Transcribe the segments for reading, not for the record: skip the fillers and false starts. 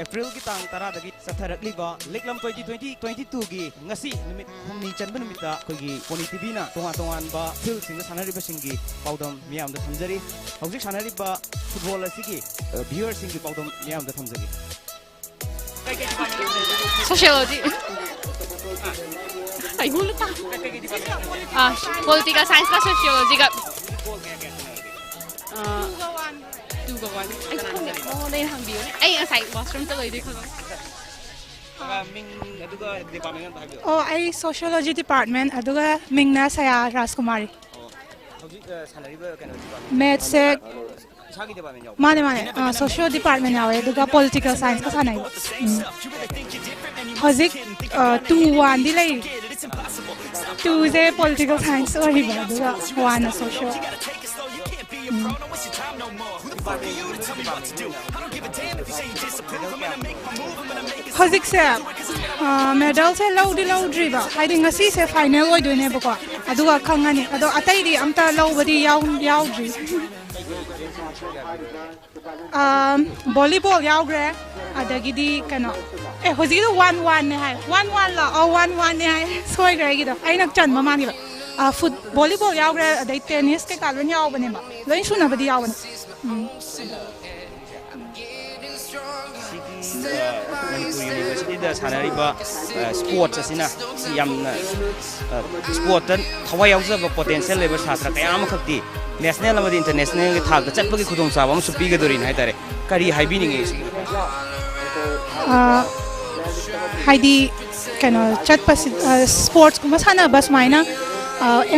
April ki tang tara dagi satharakli ba Leeklam 2022 gi ngasi numit humni chanba numita kogi Poni TV na tongan ba field sing sanari ba singi paudam miyam da thamjari hojik sanari ba football asigi viewers sing gi paudam miyam da thamjari Sociology. Ay hulu ta. Political science ka sociology ka. Tugawan. Ay kung ko na yung hangbiyo ni. Ay asay washroom to loy di ko. Ming aduga department ba hayo? Oh, ay sociology department aduga ming na saya Rajkumari. Hojik sanari ba kano department? Maths Sagi department yaw. mane social department yawe aduga political science ka sanay. Hojik 2-1 di lay. 2 is political science ori ba aduga 1 na social. Hojik se medal se laudri ba haidi ngasi se final oi doine ba ko aduga khangani ado atai di amta laubadi yaudri volleyball yaugre adagidi kano hojik do 1-1 ne hai 1-1 la 1-1 ne hai soi gre gi do ai nak chan ma mani ba foot volleyball yaugre adai tennis ke kalon yaw bane ba loi suna badi yaw bane Manipur University da sanari ba sports asina yamna sport tan thawai yaujaba potential level satra kaya am khakti national amadi international ge thak da chatpagi khudong sa am su pi ga dorin hai tare kari haibi ninge si haidi kano chat pas sports kuma sana bas maina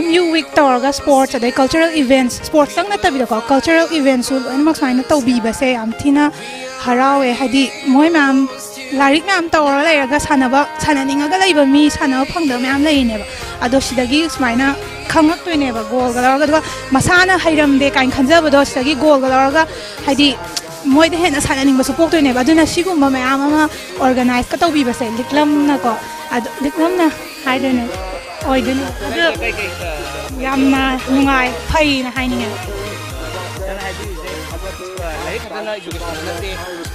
MU week tawraga sports adai cultural events sports tang na tabi ko cultural events ul anmak maina tawbi base am thina harawe haidi moi mam larik mam tawra lairaga sananinga ga laiba mi sanaba phangda mam laine ba ado sidagi smaina khangak toine ba gol ga laraga masana hairamde kain khanjaba do sidagi gol ga laraga haidi moi de hena sananing ba support toine ba aduna sigumba mayam ama organize ka tawbi base Leeklam na ko ado Leeklam na haidene oidene ado yamna nungai phai na haininga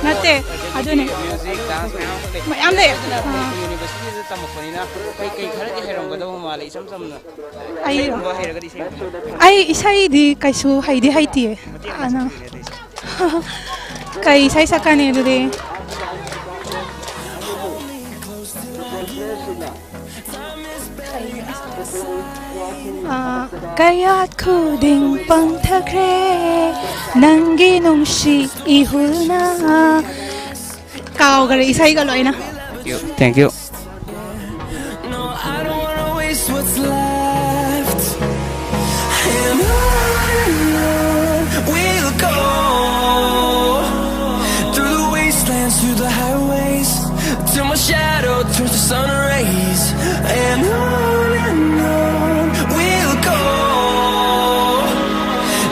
nate adune music dance mayam le university da tamakpanina kai khara di heram gado mala isam samna ai ba heraga di sem ai isai di kaisu haidi haiti ana kai isai sakane de kayat khuding pangthakre nangi nungshi ihulna kaw gare isai ga loina thank you No, I don't wanna waste what's left. And on we'll go through the wastelands, through the highways, till my shadow turns to sun rays. And on we'll go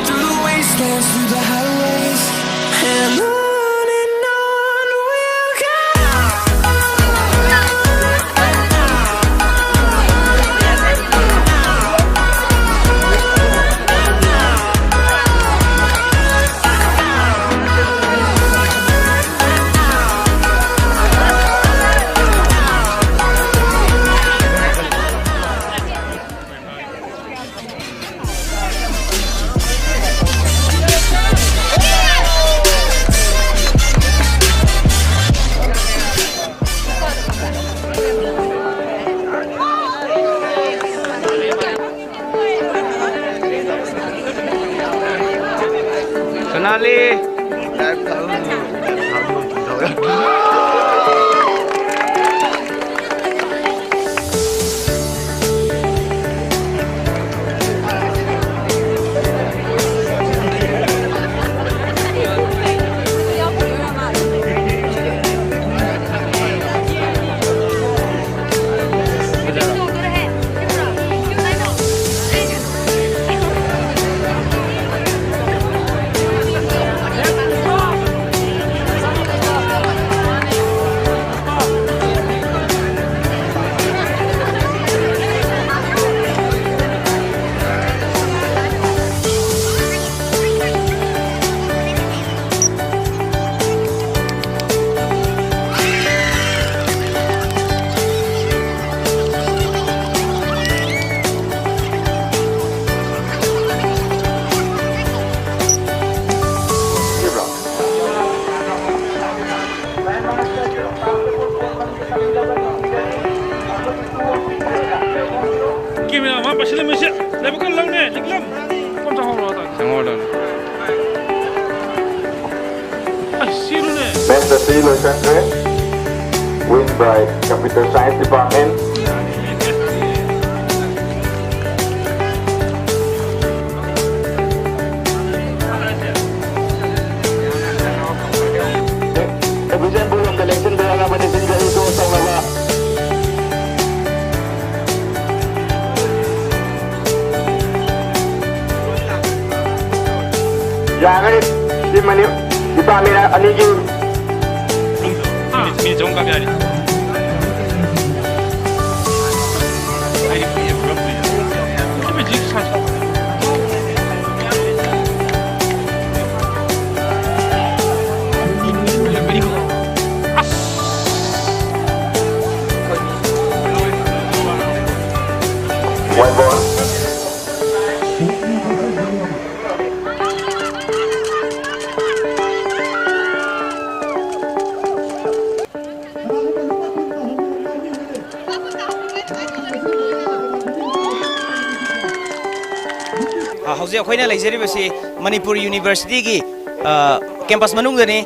through the wastelands, through the highways, and on we'll go. Sonali Best Solution win by Computer Science Department. Represent Bulong Collection Dalaga Medicine Jari Ko Sanglawa. Jangan di mana di Pamela Anigi. Ini jom kami hari. One ball. Hauze akhoi leizari basi Manipur University gi campus manung dani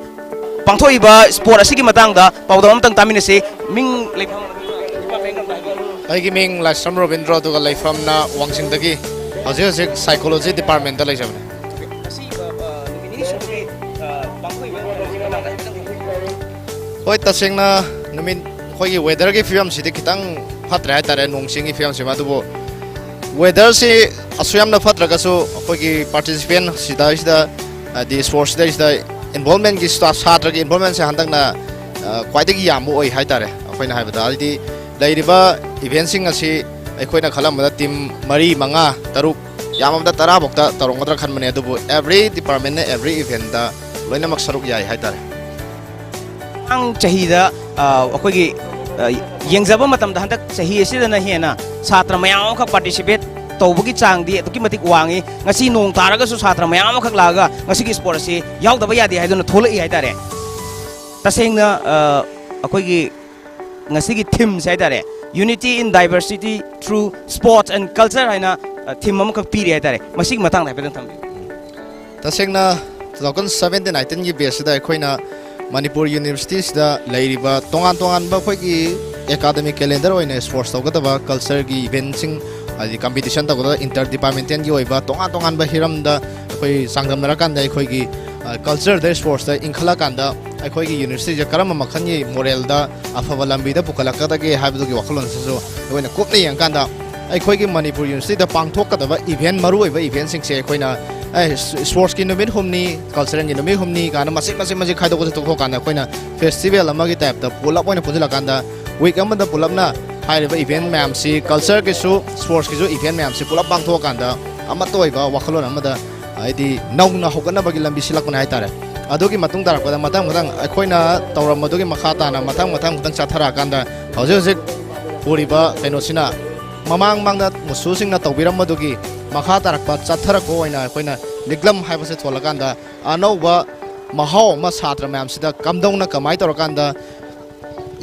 pangthoi ba sport asigi matang da paudam tang taminase ming leifam Aigi ming la Samro Vindro to leifam na wangsing dagi hauze psychology department da leijam asi nimini shugi pangthoi ba matang da hoi tasengna numin khoi weather gi film sidi kitang phatre hai tare nungsing gi film sima dubo weather si asuyam na phatra gasu khoi participant sida di sports da sida involvement gi staff satra gi involvement se handang na kwaidagi yamu oi hai tare akoina hai bada di lairiba event sing asi akoina khalam da team mari manga taruk yamam da tara bokta tarong dra khan mane dubu every department ne every event da loina mak saruk yai hai tare ang chahida akhoi gi yengjaba matam da handak chahi asida na hena satra mayam kha participate tawbugi chang di to ki matik wangi ngasi nong taraga su satra mayam khak laga ngasi gi sport si yaudaba yadi haiduna tholai hai tare tasengna akoi gi ngasi gi theme sai tare unity in diversity through sports and culture haina theme am khak piri hai tare masig matang dai pedang thambi tasengna 2017-19 gi base da khoina Manipur University da lairiba tongan ba khoi gi academic calendar oina sports tawgada culture gi event sing adi competition tawgada interdepartmental gi oiba tongan ba hiram da khoi sangdam nara kan da khoi gi culture da sports da inkhala kan da khoi gi university ja karam makhan gi moral da afaba lambi da pukalaka da ge habdu gi waklon so oina kopne yang kan da khoi gi Manipur University da pangthok ka da event maru oiba event sing se khoina sports ki numit humni cultural ki numit humni kana masik khaido ko to kana koina festival amagi type da pulap oina pujila kanda week amada pulapna hairiba event ma'am si culture ki su sports ki su event ma'am si pulap bang tho kanda amato oiba wakhalon amada aidi nauna hokana bagi lambi silakuna haitare adogi matung darakpada matang koina tawram adogi makha tana matang chathara kanda hauze puriba kainosina mamang mangda musu singna tawbiram adogi makha tarakpa chathara ko oina koina Leeklam haibase tholakanda anauba mahau ma satra mayam sida kamdongna kamai torakanda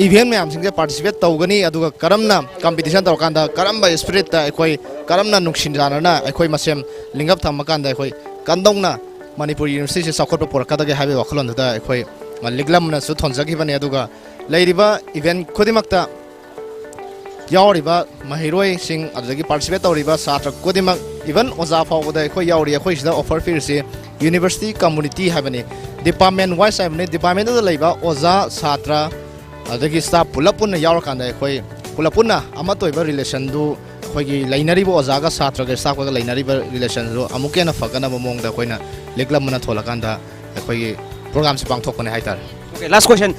event mayam singje participate tawgani aduga karamna competition torakanda karamba spirit ta ekoi karamna nuksin janana ekoi masem lingap thamakanda ekoi kandongna Manipur University se sakhotpa porakada ge haibe wakhlon da ekoi Leeklam na su thonjagi bani aduga leiriba event khodimakta yauriba mahiroi sing adagi participate tawriba satra kodimak even oza fawda khoi yauri khoi sida offer firsi university community habani department wise habani department da leiba oza satra adagi staff pulapuna yaur kanda khoi pulapuna amatoiba relation du khoi gi lainaribo oza ga satra ga staff ga lainariba relation du amukena fakana bomong da khoina Leeklam na tholakanda khoi gi program se pangthokone haitar okay last question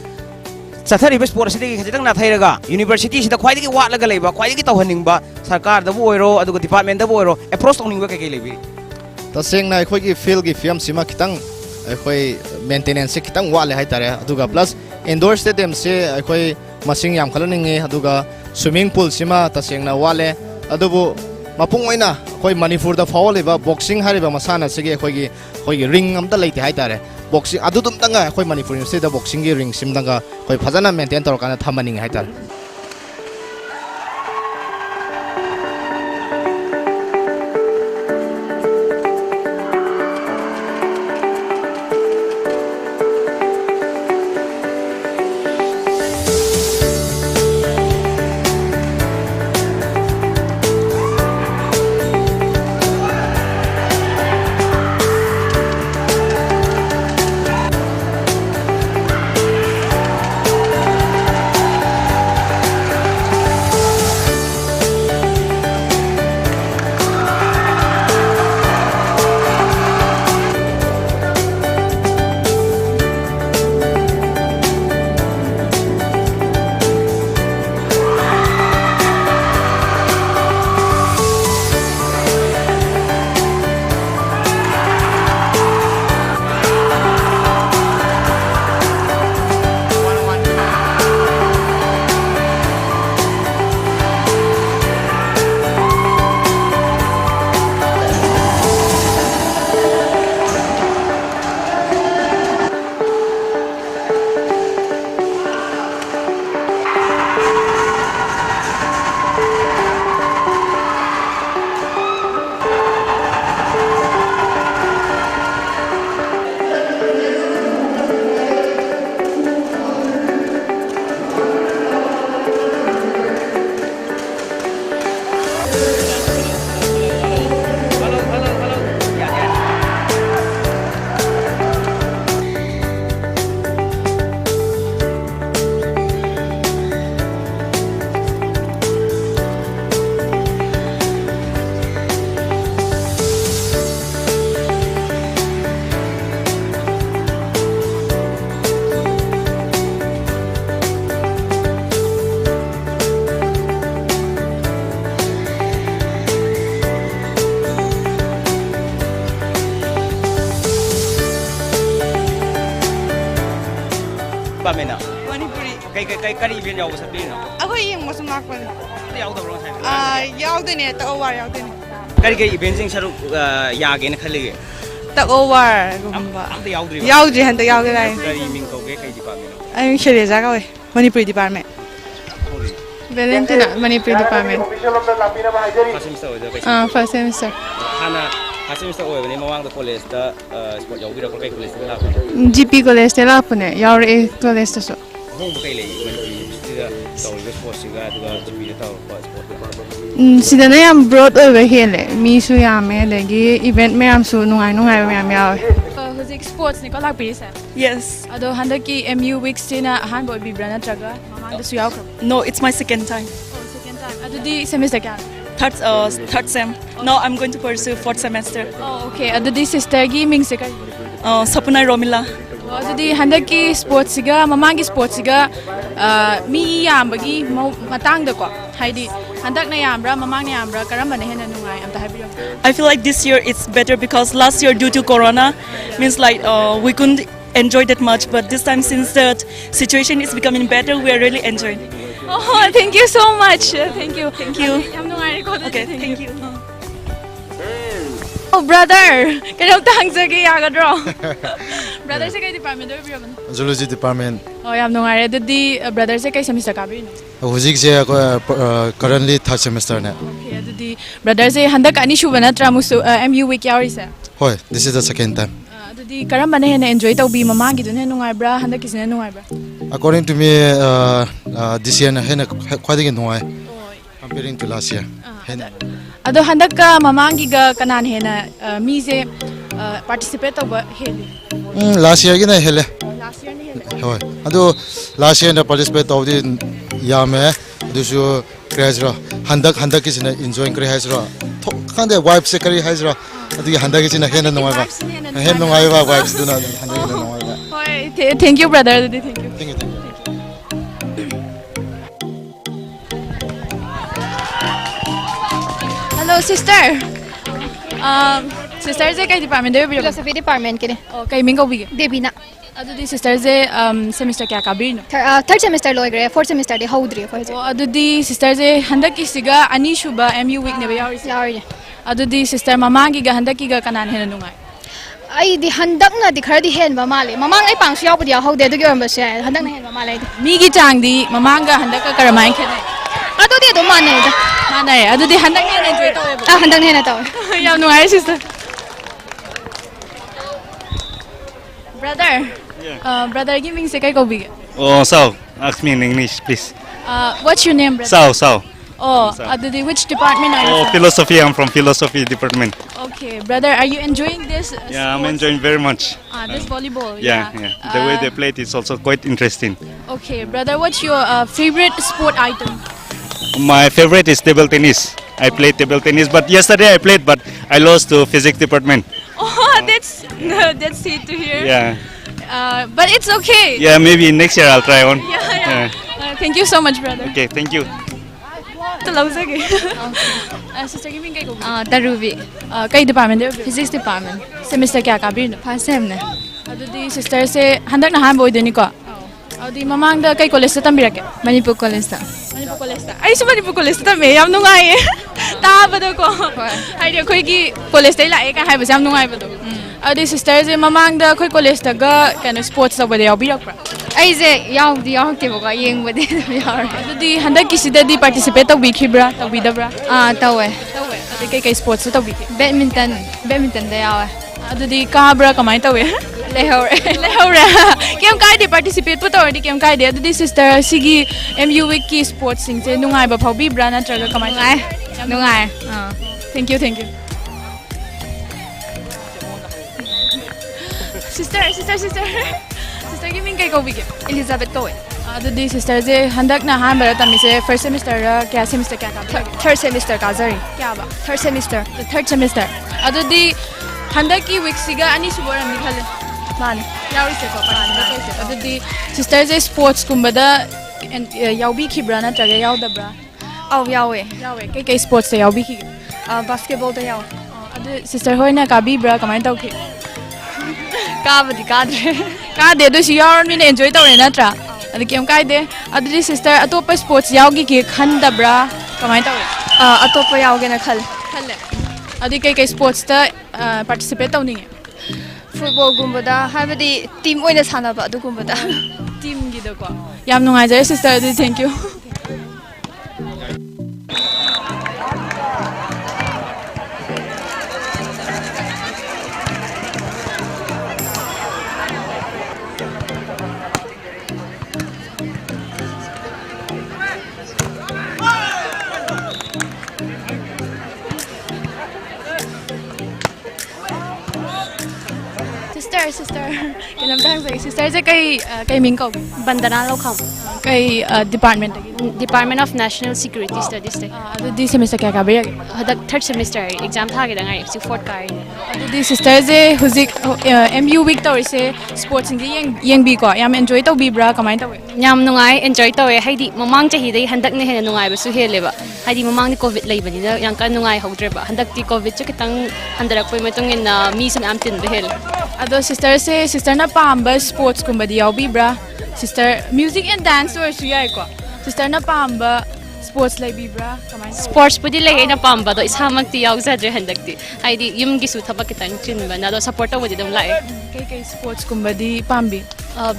Sathari best sport city khajitang na thairaga university sida khwai gi wat laga leiba khwai gi tawhaningba sarkar da boiro aduga department da boiro approach tawningba kai lebi taseng na khoi gi field gi fiam sima kitang khoi maintenance kitang wale hai tare aduga plus indoor stadium se khoi masing yam khalaninge aduga swimming pool sima taseng na wale adubu mapung oina khoi Manipur da fawleba boxing hariba masana sege khoi gi ring amta leite hai tare boxing adu tum tanga khoi Manipur University da boxing gi ring sim tanga khoi phajana maintain tor kana thamaning hai tar department na? Manipuri. Kari event yaw sa pino? Ako yung mas makpan. Yaw da bro sa. Yaw din eh, ta-over yaw din. Kari event sing saruk yage na khalige. Ta-over gumba. Amta yaw dri. Yaw dri hanta yaw gai. Kari ming ko kay department. Ay shirya jaga we. Manipuri department. Valentina, Manipuri department. First semester oida kay. First semester. Hana first semester oida ni mawang da college da sport yaw bira ko kay college da la. GP college te la pune, yaure college te so. Hong kay le Manipuri da taw sports siga da GP da taw sport. Sida na yam broad over hele, mi su yame dagi event me am su nungai me am yawe. Hujik sports ni ko lak pi sa. Yes. Ado handaki MU weeks tina han boy bi brana traga, mamang da su yaw. No, it's my second time. Oh, second time. Ado di semester kya? Third sem. Now I'm going to pursue fourth semester. Oh, okay. Ado di sister gi ming se kay. Sapuna Romila. Ado di handaki sports siga, mamang gi sports siga mi yam bagi matang da ko. Haidi handak na yambra, mamang na yambra, karamba na hena nungai am ta habiyo. I feel like this year it's better because last year due to Corona, means like we couldn't enjoy that much. But this time since the situation is becoming better, we are really enjoying. Oh, thank you so much. Thank you. Thank you. Am nungai ko. Okay, thank you. Oh, brother. Kanang tang sa gi yagadro. Brother sa kay department do biyo man. Zoology department. Oh, am nungai ado di brother sa kay semester ka bi no. Hujik je currently third semester ne. Okay, ado di brother sa handak ani shuba na tra musu MU week yauri sa. Hoy, this is the second time. Ado di karamba na hena enjoy taw bi mama gi dun nungai bra handak kisna nungai bra. According to me, this year hena khwading nuai comparing to last year. Ado handak ka mamang gi ga kanan hena mi se participate taw ba heli. Last year gina hele. Last year ni heli. Hoy, ado last year na participate taw di yame dusu crash ro handak kisna enjoying kare has ro. Khande wife se kare has ro. Ado handak kisna hena nuai ba. Hen nuai ba wives do na handak nuai ba. Hoy, thank you brother. Thank you. Thank you. Hello, sister. Sister je kay department de biyo. Philosophy department kini. Oh, kay mingo bigi. Debina. Ado di sister je semester kya kabir no. Third semester loy gre, fourth semester de hodri ko je. Oh, ado di sister je handak isiga ani shuba MU week ne ba yauri. Yauri. Ado di sister mama gi ga handak gi ga kanan hena nungai. Ai di handak na di khar di hen ba male. Mamang ai pang siyaw pudi hode du gyom ba se. Handak na hen ba male. Mi gi chang di mama ga handak ka karamai khenai. Ado di do mane da. Manai, ado di handak ne enjoy tawe ba. Handak na hen taw. Yam nungai sister. Brother. Brother, give me say kay ko big. Oh, so ask me in English, please. What's your name, brother? So. Oh, Adudi, which department are you Oh, from? philosophy. I'm from philosophy department. Okay, brother, are you enjoying this? Yeah, I'm sports? enjoying very much. This volleyball. Yeah. The way they play it is also quite interesting. Okay, brother, what's your favorite sport item? My favorite is table tennis. I play table tennis, but yesterday I played, but I lost to physics department. Oh, that's sweet to hear. Yeah. But it's okay. Yeah, maybe next year I'll try on. Yeah. Thank you so much, brother. Okay, thank you. Sister, give me kay ko. Darubi. Kay department de? Physics department. Semester kya kabir no? First sem ne. Adudi sister se handak na han boy deni ko. Adi mamang da kay college ta tambira ke. Manipur college ta. Manipur college ta. Ay sa Manipur college ta me yam nungai. Ta ba do ko. Ay de khoi ki college ta la e ka hai ba yam nungai ba do. Adi sister se mamang da khoi college ta ga kind of sports ta ba de yaw birak pra. Ai je yaw di yaw te ba yeng ba de yaw. Adudi handak ki sida di participate ta wi khibra ta wi da bra. Tawe. Tawe. Adi kay sports ta wi. Badminton da yaw. Adudi ka bra kamai ta we. Lehore. Kem kai de participate po to di kem kai de adudi sister sigi MU week ki sports sing se nungai ba phabi bra na traga kamai Nungai. Thank you. Sister, give me kay ko bigi. Elizabeth Kowe. Adudi sister je handak na han bara tami se first semester ra kya semester kya ka Third semester ka zari. kya ba Third semester. the third semester adudi handak ki week siga ani subora mi khale Man. yauri se ko adudi sister je sports kumbada yaubi khibra na traga yaudabra Aw yawe. yawe kay sports te yaubi khi Basketball da yaw. adu sister hoina ka bi bra kamai tau khi काबदी Kadre कादे दो सी यार मिने enjoy तौरे नत्रा अद केम कायदे अदि sister अतोप sports यावगी के खंदब्रा कमाय तौरे अतोप यावगे ना खल खल्ले अदि कई कई स्पोर्ट्स ता पार्टिसिपेट तौनिंगे फुटबॉल गुम्बदा हाबदी टीम ओइना सानाबा अदु गुम्बदा टीम गिदो को याम नुंगाइजरे सिस्टर अदि thank you sister kelam tang sai sister je kai ming ko bandana lokham kai department department of national security studies te adu di semester kya ka ba hadak third semester exam tha ge da ngai si fourth kai adu di sister je huzik mu week tor se sports ngi yeng bi ko yam enjoy to bi bra kamai to nyam nungai enjoy to haidi mamang chahi dai handak ne hena nungai ba su hele ba haidi mamang ni covid lai bani da yang kan nungai hodre ba handak ti covid chu kitang handarak poi matong in mi sun am tin be hel ado sister se sister na pamba sports kumbadi yaw bi bra sister music and dance or su yai ko sister na pamba sports lai bi bra kamai sports pudi lai na pamba do isamak ti yaw za je handak ti haidi yum gi su thaba kitang chin ba na do support to wadi dum lai kai sports kumbadi pambi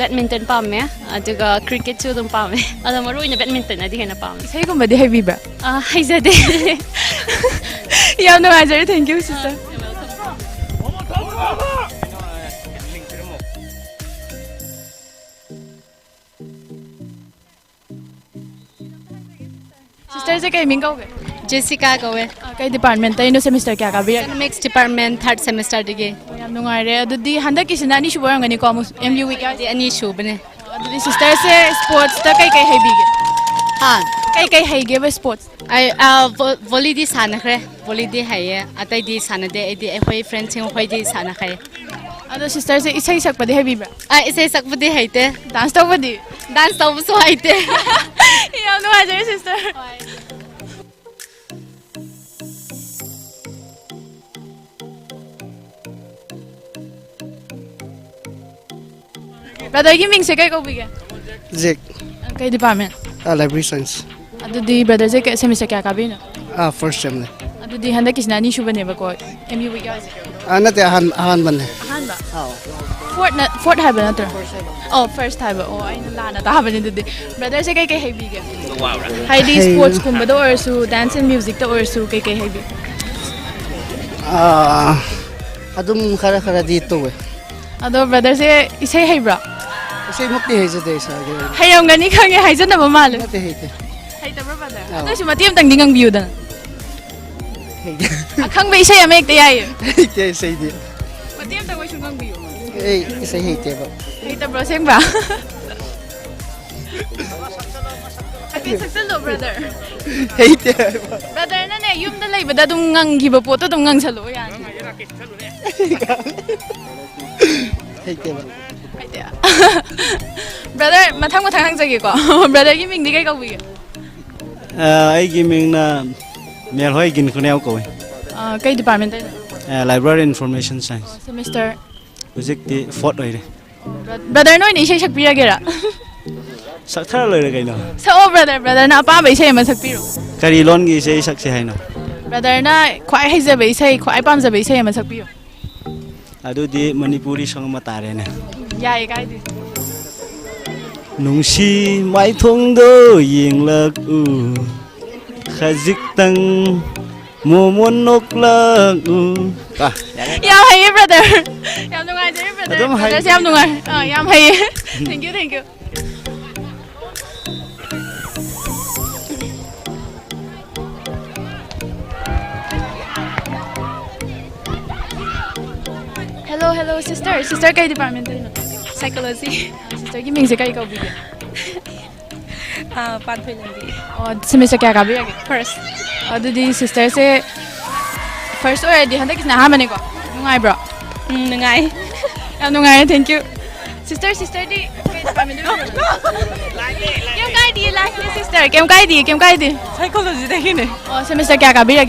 badminton pamme aduga cricket chu dum pamme ado maru ina badminton adi hena pamme sai kumbadi hai bi bra haizade yaw no haizare thank you sister sister se kai ming kauge Jessica gawe kai department ta ino semester kya ka bi economics department third semester dige yam nungai re adudi handa kisina ni shubar ngani ko mu week ya ani shubne adudi sister se sports ta kai hai bi ge ha kai hai ge ba sports ai volley di sana khre volley di haye atai di sana de edi hoi friends sing hoi di sana khai ado sister se isai sak pade hai bi ba isai sak pade haite dance to pade dance to so haite yam no haje sister brother gi ming se kai ko bi ge Zek kai department library science adudi brother se semester kya ka bi na first sem ne adudi handa kisna ni shubane ba ko mu week ya nate han ban han ba fourth hai ba na tra oh first hai ba oh ai na la na ta ba ni dudi brother se kai hai bi ge hai di sports kum ba do or su dance and music to or su kai hai bi adum khara dito we ado brother se isai hai bra isai mukti hai je dei sa hai yong gani khange hai jana ba mal nate hai ta brother ado si matiam tang dingang view da akhang ba isai amek te yai te isai di matiam tang wai sungang view isai hai te ba hai ta bro seng ba akin saksal do brother hai te brother na ne yum da lai ba da dum ngang gi ba po to dum ngang salo yan hai te ba brother mathang hang jagi ko brother gi ming di kai ko bi ai gi ming na mel hoi gin khuneu ko kai department library information science semester project ti fourth oi re brother noi ni sei sak pi ra sak thar loi re kai no so brother na pa bai sei ma sak pi ro kari lon gi sei sak se hai no brother na khwai hai ja bai sei khwai pam ja bai sei ma sak pi ro adu di manipuri song ma tare ne yai kai di nungsi mai thong do ying lak u khajik tang mo mon nok lak u yam hai brother yam nungai je brother brother yam nungai yam hai thank you hello sister kai department no psychology sister gi ming se kai ko bi pan phoi lam bi semester kya ka bi first adu di sister se first already handa kisna ha mane ko nungai bro nungai yam nungai thank you sister di kai department no kem kai di psychology de hine semester kya ka bi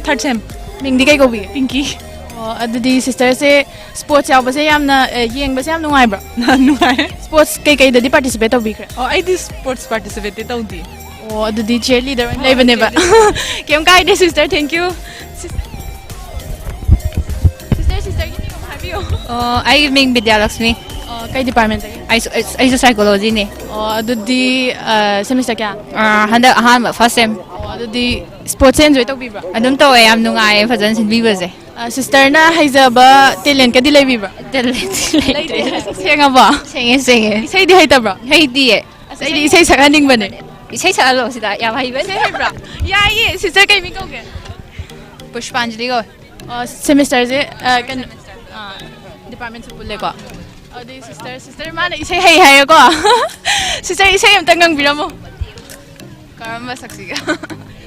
third sem ming di kai ko bi pinky Oh, adudi sister se sports yaw ba se yamna yeng ba se yam nungai bro? Nungai. Sports kay di participate to bikre. Oh, I did sports participate tawdi. Oh, adudi cheerleader lay ba ne ba? Kem kai de sister, thank you. Sister gini ko mahabiyo. Oh, I ming Vidyalakshmi. Oh, kay department I psychology ni. Oh, adudi semester kya? Handa ahan first sem. Oh, adudi sports enjoy to bibra. Adum to ay am nungai fajan sinbiba je. Sister na haizaba talent ka di lay bibra. Talent. Senga ba? Senge. Isay di hayta bra. Haydi. Isay di isay sakaning ba ne? Isay sa alo sida ya bhai ba. Isay bra. Ya ye sister kay mi ko ke. Pushpanjali go. Semester je kan department su pulle ko. Adi sister mana isay hay ko. Sister isay am tangang biramo. Karamba saksiga.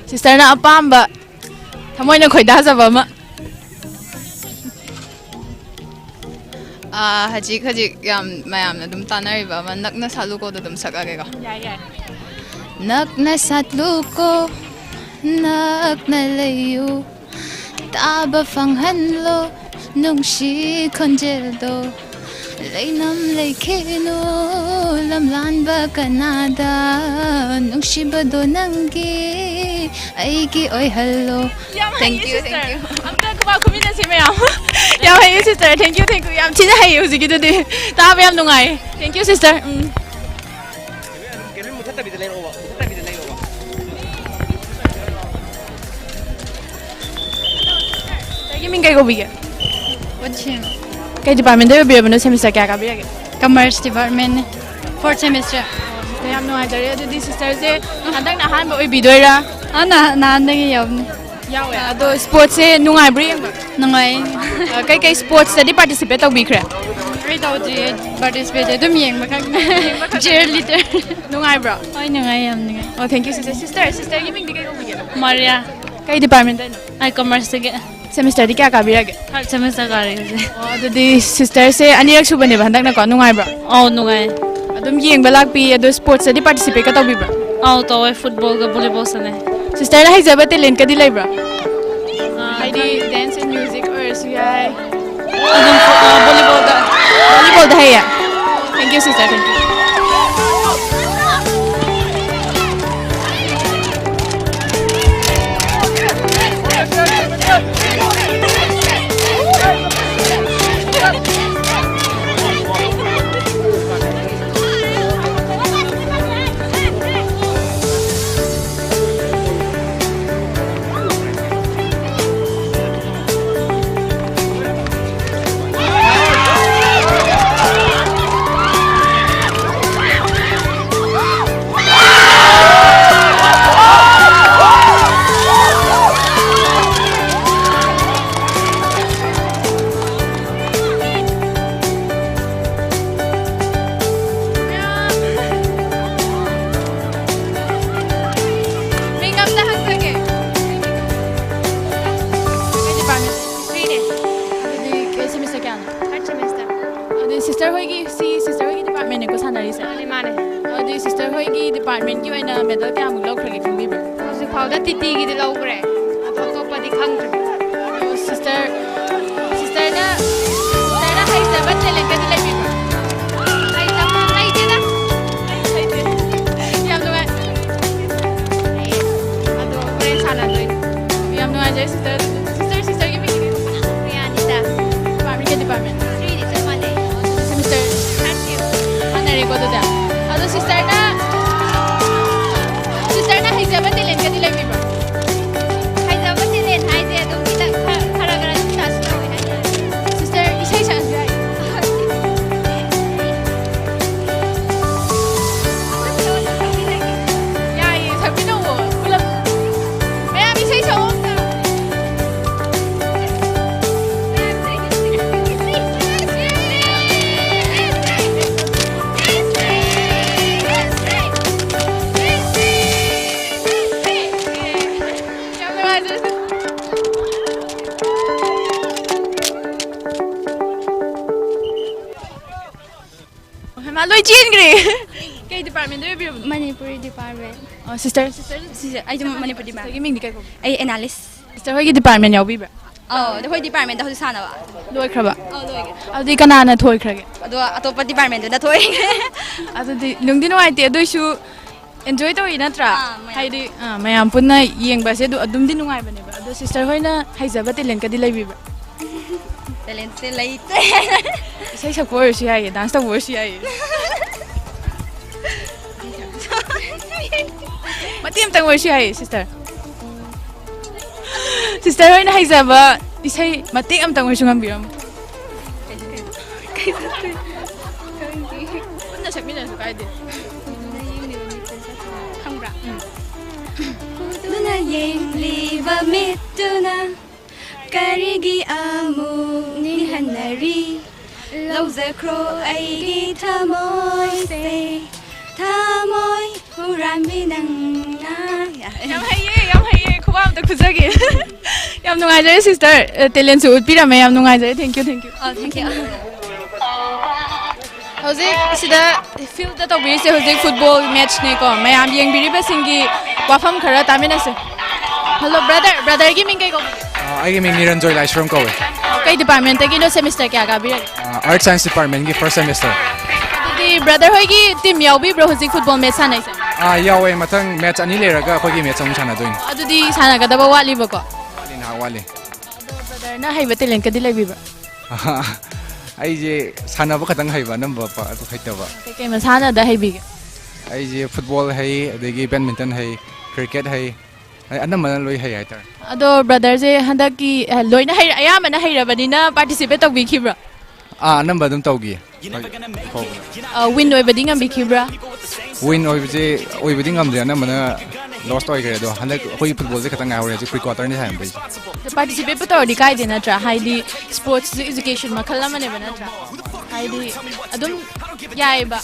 Sister na apamba. Thamoy na khoida sa ba ma. Hajik yam mayam na dum tanari ba man nakna salu ko dum sakage ka. Yeah. Nakna satlu ko nakna layu taba fanghanlo nung shi konjeldo lainam laikeno lamlan ba kanada nung shi bado nangi aigi oi hello. Thank you. Amta kuma kumina si mayam. Yam hay sister, thank you. Yam china hay usi gitu deh. Ta yam nungai. Thank you sister. Lagi minggu kau bikin. Wajib. Kau department deh biar bener semester kya kau bikin? Commerce department. 4th semester. Yam nungai jadi di sister je. Andang nahan bawa bidora. Ana nandangi yawni. Yawe. Ado sports se nungai beri. Nungai. Kay sports tadi participate tau bikre. Kay tau di participate dum yeng bakag cheerleader. Nungai bro. Ay nungai yam nungai. Oh thank you sister. Sister giving di kay kau bikin. Maria. Kay department deh. Ay commerce ge. Semester di kya kau bikin? Third semester kari ge. Oh ado di sister se anirak suban deh bandak na kau nungai bro. Oh nungai. Adum yeng balak pi ado sports tadi participate ka tau bibra. Oh to football ge volleyball sane. Sister na haizaba talent ka di lay bro. Heidi dance and music or siyay. Adum volleyball da. Volleyball da ya. Thank you sister, thank you. sister hoy department ne ko sanari sa mane adi sister hoy gi department ki oina medal kya mu lok khage khang bi ba si phauda titi gi de logre to pa di khang sister na hay sa bat le ka di le bi ba hay ta hay de na yam no ai ado pre sana doi yam no ai sister gi bi gi ya nita department ko to da ado sister na hijaba dilen ka dilay ba hijaba dilen hay de dum kita khara gara tas to hay sister isay sa jay ya ye sabi no ulam may ami say sa on Maloi chin gre. Kay department do bi Manipuri department. Oh sister I do Manipuri department. Giming di kay ko. Ay analyst. Sister hoy department yaw bi ba. ꯑꯩꯈꯣꯏ ꯗꯤꯄꯥꯔꯠꯃꯦꯟꯗ ꯍꯧꯖꯤꯛ ꯁꯥꯟꯅꯕ ꯂꯣꯏꯈ꯭ꯔꯕ ꯂꯣꯏꯒꯦ ꯑꯗꯨꯗꯤ ꯀꯅꯥꯅ ꯊꯣꯏꯈ꯭ꯔꯒꯦ ꯑꯗꯣ ꯑꯇꯣꯞꯄ ꯗꯤꯄꯥꯔꯠꯃꯦꯟꯗꯨꯅ ꯊꯣꯛꯏ ꯑꯗꯨꯗꯤ ꯅꯨꯡꯗꯤ ꯅꯨꯡꯉꯥꯏꯇꯦ ꯑꯗꯨꯏꯁꯨ enjoy ꯇꯧꯏ ꯅꯠꯇ꯭ꯔꯥ ꯍꯥꯏꯗꯤ ꯃꯌꯥꯝ ꯄꯨꯟꯅ ꯌꯦꯡꯕꯁꯦ ꯑꯗꯨꯝꯗꯤ ꯅꯨꯡꯉꯥꯏꯕꯅꯦꯕ ꯑꯗꯣ ꯁꯤꯁꯇꯔ ꯍꯣꯏꯅ ꯍꯩꯖꯕ ꯇꯦꯂꯦꯟꯀꯗꯤ ꯂꯩꯕꯤꯕ꯭ꯔꯥ ꯇꯦꯂꯦꯟꯁꯦ ꯂꯩꯇꯦ ꯏꯁꯩ ꯁꯛꯄ ꯑꯣꯏꯔꯁꯨ ꯌꯥꯏꯌꯦ ꯗꯥꯟꯁ ꯇꯧꯕ ꯑꯣꯏꯔꯁꯨ ꯌꯥꯏꯌꯦ ꯃꯇꯦꯛ ꯑꯃꯇꯪ ꯑꯣꯏꯔꯁꯨ ꯌꯥꯏꯌꯦ ꯁꯤꯁꯇꯔ ꯍꯣꯏꯅ ꯍꯩꯖꯕ ꯏꯁꯩ ꯃꯇꯦꯛ ꯑꯃꯇꯪ ꯑꯣꯏꯔꯁꯨ ꯉꯝꯕꯤꯔꯝꯃꯣ ꯄꯨꯟꯅ ꯁꯛꯃꯤꯟꯅꯔꯁꯨ ꯀꯥꯏꯗꯦ ꯈꯪꯕ꯭ꯔꯥ ꯎꯗꯨꯅ ꯌꯦꯡꯂꯤꯕ ꯃꯤꯠꯇꯨꯅ ꯀꯔꯤꯒꯤ ꯑꯃꯨꯛ ꯅꯤꯡꯍꯟꯅꯔꯤ ꯂꯧꯖꯈ꯭ꯔꯣ ꯑꯩꯒꯤ ꯊꯃꯣꯏꯁꯦ ꯊꯃꯣꯏ ꯍꯨꯔꯥꯟꯕꯤ ꯅꯪꯅ ꯌꯥꯝ ꯍꯩꯌꯦ ꯈꯨꯕꯥꯛ ꯑꯝꯇ ꯈꯨꯖꯒꯦ ꯌꯥꯝ ꯅꯨꯡꯉꯥꯏꯖꯔꯦ ꯁꯤꯁꯇꯔ ꯇꯦꯂꯦꯟꯁꯨ ꯎꯠꯄꯤꯔꯝꯃꯦ ꯌꯥꯝ ꯅꯨꯡꯉꯥꯏꯖꯔꯦ ꯊꯦꯡꯛ ꯌꯨ ꯍꯧꯖꯤꯛ ꯁꯤꯗ ꯐꯤꯜꯗ ꯇꯧꯕꯤꯔꯤꯁꯦ ꯍꯧꯖꯤꯛ ꯐꯨꯠꯕꯣꯜ ꯃꯦꯠꯆꯅꯦꯀꯣ ꯃꯌꯥꯝ ꯌꯦꯡꯕꯤꯔꯤꯕꯁꯤꯡꯒꯤ ꯋꯥꯐꯝ ꯈꯔ ꯇꯥꯃꯤꯟꯅꯁꯦ ꯍꯜꯂꯣ ꯕ꯭ꯔꯗꯔꯒꯤ ꯃꯤꯡ ꯀꯩ ꯀꯧꯕꯤꯒꯦ ꯑꯩꯒꯤ ꯃꯤꯡ ꯅꯤꯔꯟꯖꯣꯏ ꯂꯥꯏꯁ꯭ꯔꯝ ꯀꯧꯋꯦ ꯀꯩ ꯗꯤꯄꯥꯔꯠꯃꯦꯟꯇꯒꯤꯅꯣ ꯁꯦꯃꯤꯁꯇꯔ ꯀꯌꯥ ꯀꯥꯕꯤꯔꯒꯦ ꯑꯥꯔꯠ ꯁꯥꯏꯟꯁ ꯗꯤꯄꯥꯔꯠꯃꯦꯟꯒꯤ ꯐꯥꯔꯁ ꯁꯦꯃꯤꯁꯇꯔ ꯑꯗꯨꯗꯤ ꯕ꯭ꯔꯗꯔ ꯍꯣꯏꯒꯤ ꯇꯤꯝ ꯌꯥꯎꯕꯤꯕ꯭ꯔꯣ ꯍꯧꯖꯤꯛ ꯐꯨꯠꯕꯣꯜ ꯃꯦꯠꯆ ꯁꯥꯟꯅꯩꯁꯦ ꯌꯥꯎꯋꯦ ꯃꯊꯪ ꯃꯦꯠꯆ ꯑꯅꯤ ꯂꯩꯔꯒ ꯑꯩꯈꯣꯏꯒꯤ ꯃꯦꯠꯆ ꯑꯃꯨꯛ ꯁꯥꯟꯅꯗꯣꯏꯅꯤ ꯑꯗꯨꯗꯤ ꯁꯥꯟꯅꯒꯗꯕ ꯋꯥꯠꯂꯤꯕꯀꯣ ꯋꯥꯠꯂꯤ ꯑꯗꯣ ꯕ꯭ꯔꯗꯔꯅ ꯍꯩꯕ ꯇꯦꯂꯦꯟꯀꯗꯤ ꯂꯩꯕꯤꯕ꯭ꯔꯥ ꯑꯩꯁꯦ ꯁꯥꯟꯅꯕ ꯈꯛꯇꯪ ꯍꯩꯕ ꯑꯅꯝꯕ ꯑꯗꯨ ꯍꯩꯇꯕ ꯀꯩ ꯃꯁꯥꯟꯅꯗ ꯍꯩꯕꯤꯒꯦ ꯑꯩꯁꯦ ꯐꯨꯠꯕꯣꯜ ꯍꯩ ꯑꯗꯒꯤ ꯕꯦꯗꯃꯤꯟꯇꯟ ꯍꯩ ꯀ꯭ꯔꯤꯀꯦꯠ ꯍꯩ ꯑꯅꯝꯕꯅ ꯂꯣꯏ ꯍꯩ ꯍꯥꯏꯇꯥꯔꯦ ꯑꯗꯣ ꯕ꯭ꯔꯗꯔꯁꯦ ꯍꯟꯗꯛꯀꯤ ꯂꯣꯏꯅ ꯑꯌꯥꯝꯕꯅ ꯍꯩꯔꯕꯅꯤꯅ ꯄꯥꯔꯇꯤꯁꯤꯄꯦꯠ ꯇꯧꯕꯤꯈꯤꯕ꯭ꯔꯥ ꯑꯅꯝꯕ ꯑꯗꯨꯝ ꯇꯧꯈꯤꯌꯦ ꯋꯤꯟ ꯑꯣꯏꯕꯗꯤ ꯉꯝꯕꯤꯈꯤꯕ꯭ꯔꯥ ꯋꯤꯟ ꯑꯣꯏꯕꯗꯤ ꯉꯝꯗ꯭ꯔꯦ ꯑꯅꯝꯕꯅ ꯂꯣꯁ ꯑꯣꯏꯈ꯭ꯔꯦ ꯑꯗꯣ ꯍꯟꯗꯛ ꯑꯩꯈꯣꯏꯒꯤ ꯐꯨꯠꯕꯣꯜꯁꯦ ꯈꯛꯇꯪ ꯉꯥꯏꯍꯧꯔꯦ ꯍꯧꯖꯤꯛ ꯄ꯭ꯔꯤ ꯀ꯭ꯋꯥꯇꯔꯅꯤ ꯁꯥꯟꯅꯕꯩꯁꯦ ꯄꯥꯔꯇꯤꯁꯤꯄꯦꯠꯄꯨ ꯇꯧꯔꯗꯤ ꯀꯥꯏꯗꯦ ꯅꯠꯇ꯭ꯔꯥ ꯍꯥꯏꯗꯤ ꯁ꯭ꯄꯣꯔꯠꯁꯁꯨ ꯏꯖꯨꯀꯦꯁꯟ ꯃꯈꯜ ꯑꯃꯅꯦꯕ ꯅꯠꯇ꯭ꯔꯥ ꯍꯥꯏꯗꯤ ꯑꯗꯨꯝ ꯌꯥꯏꯑꯕ